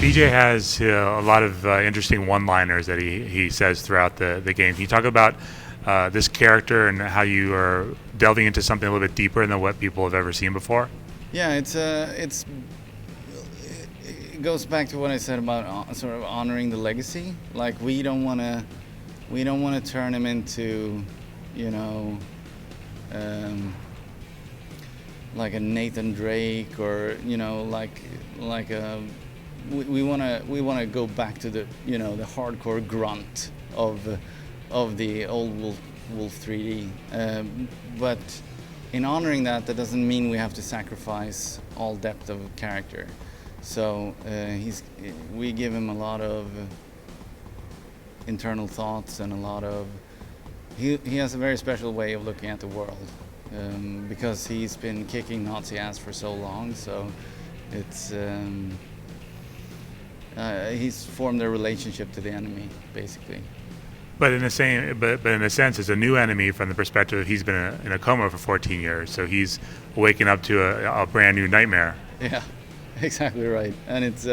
BJ has a lot of interesting one-liners that he says throughout the game. Can you talk about this character and how you are delving into something a little bit deeper than what people have ever seen before? Yeah, it goes back to what I said about sort of honoring the legacy. Like we don't want to turn him into, you know, like a Nathan Drake, or like a we want to go back to the the hardcore grunt of the old Wolf 3D, but in honoring that doesn't mean we have to sacrifice all depth of character. So we give him a lot of internal thoughts and a lot of he has a very special way of looking at the world, because he's been kicking Nazi ass for so long. So it's he's formed a relationship to the enemy, basically. But in a sense, it's a new enemy from the perspective that he's been in a coma for 14 years. So he's waking up to a brand new nightmare. Yeah, exactly right. And it's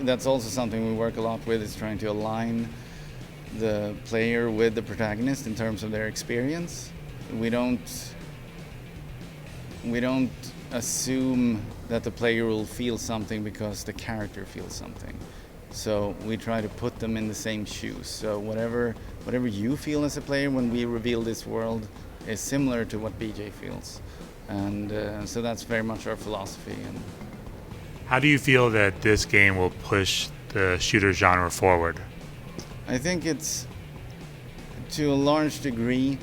that's also something we work a lot with, is trying to align the player with the protagonist in terms of their experience. We don't assume that the player will feel something because the character feels something. So we try to put them in the same shoes. So whatever you feel as a player when we reveal this world is similar to what BJ feels, and so that's very much our philosophy. And how do you feel that this game will push the shooter genre forward? I think it's, to a large degree,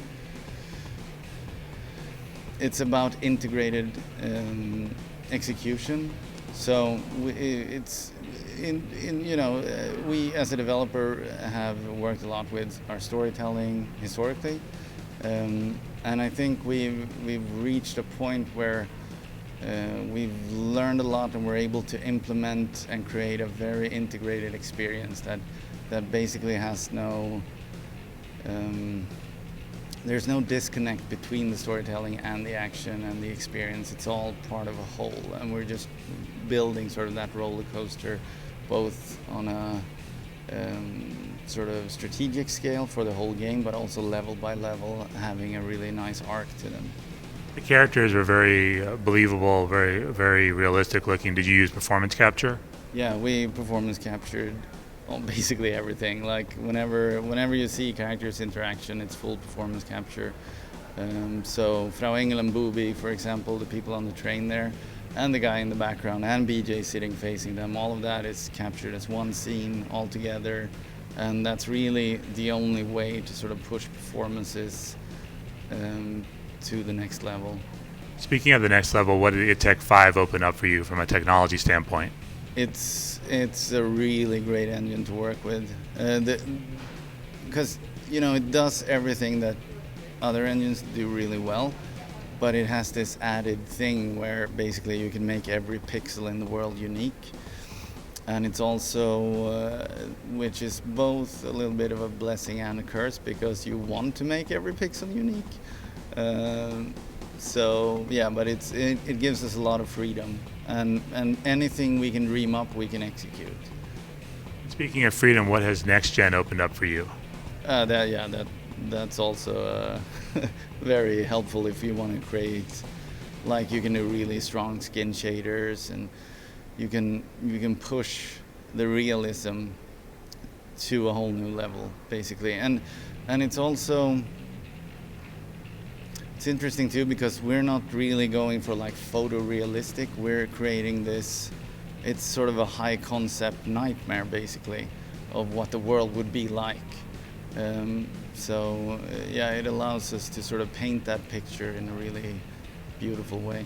it's about integrated execution. So we as a developer have worked a lot with our storytelling historically, and I think we've reached a point where we've learned a lot, and we're able to implement and create a very integrated experience that basically has no there's no disconnect between the storytelling and the action and the experience. It's all part of a whole, and we're just building sort of that roller coaster, both on a sort of strategic scale for the whole game, but also level by level, having a really nice arc to them. The characters are very believable, very, very realistic looking. Did you use performance capture? Yeah, we performance captured basically everything. Like whenever you see characters interaction, it's full performance capture. So Frau Engel and Booby, for example, the people on the train there, and the guy in the background, and BJ sitting facing them, all of that is captured as one scene all together, and that's really the only way to sort of push performances to the next level. Speaking of the next level, what did Tech 5 open up for you from a technology standpoint? It's a really great engine to work with, because it does everything that other engines do really well, but it has this added thing where basically you can make every pixel in the world unique, and it's also which is both a little bit of a blessing and a curse, because you want to make every pixel unique. So yeah, but it gives us a lot of freedom, and anything we can dream up, we can execute. Speaking of freedom, what has next gen opened up for you? That's also very helpful if you want to create, like, you can do really strong skin shaders, and you can push the realism to a whole new level, basically. And it's also, it's interesting too, because we're not really going for like photorealistic. We're creating this, it's sort of a high concept nightmare, basically, of what the world would be like. So it allows us to sort of paint that picture in a really beautiful way.